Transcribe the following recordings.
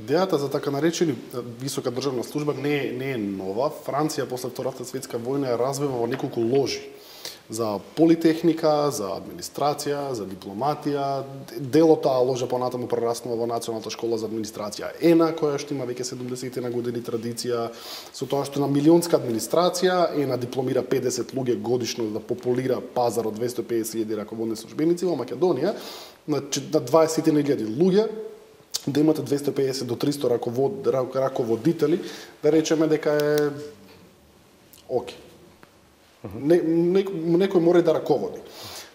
Идејата за така наречени висока државна служба не е нова. Франција после Втората светска војна ја развива во неколку ложи за политехника, за администрација, за дипломатија. Дел од таа ложа понатаму прераснува во Националната школа за администрација ЕНА, која што има веќе 70 на години традиција, со тоа што на милионска администрација ЕНА дипломира 50 луѓе годишно да популира пазар од 250.000 раководни службеници. Во Македонија на 20.000 луѓе да имате 250 до 300 раководители, да речеме дека е оке. Некој мора да раководи.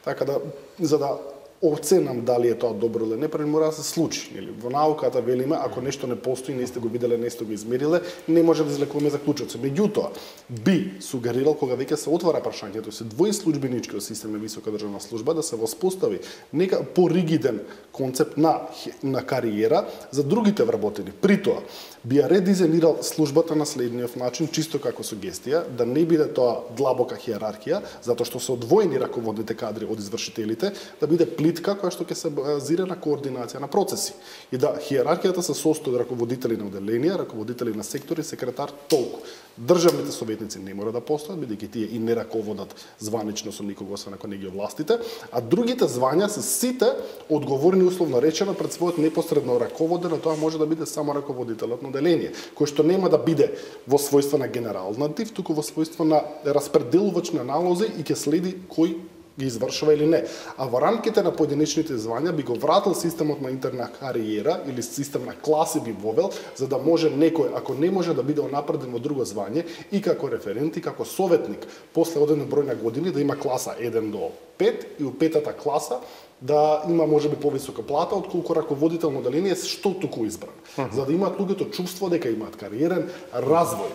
Така да, за да оценам дали е тоа добро или не, пред мора да се случи. Во науката велиме, ако нешто не постои, не сте го виделе, не сте го измериле, не може да излекуваме заклучоци. Меѓутоа, би сугерирал кога веќе се отвара прашањето, се двои службеничкиот систем на висока државна служба, да се воспостави нека поригиден концепт на кариера за другите вработени. При тоа, би ја редизајнирал службата на следниот начин, чисто како сугестија, да не биде тоа длабока хиерархија, затоа што се одвоени раководните кадри од извршителите, да биде плитка која што ќе се базира на координација на процеси. И да хиерархијата се состои од раководители на оделенија, раководители на сектори, секретар, толку. Државните советници не мора да постојат, бидејќи тие и не раководат званично со никого, освен ако не ги овластите, а другите звања се сите одговорни, условно речено, пред својот непосредно раководен, а тоа може да биде само раководителот на оделение, кој што нема да биде во својство на генерал на ДИВ, туку во својство на распределувач на налози и ќе следи кој ги извршува или не. А во рамките на поединечните звања би го вратил системот на интерна кариера или систем на класи би вовел, за да може некој, ако не може да биде онапреден во друго звање, и како референт, и како советник, после одреден број на години да има класа 1 до 5 и у петата класа да има можеби повисока плата отколку раководител на оделение што туку избран. За да имаат луѓето чувство дека имаат кариерен развој.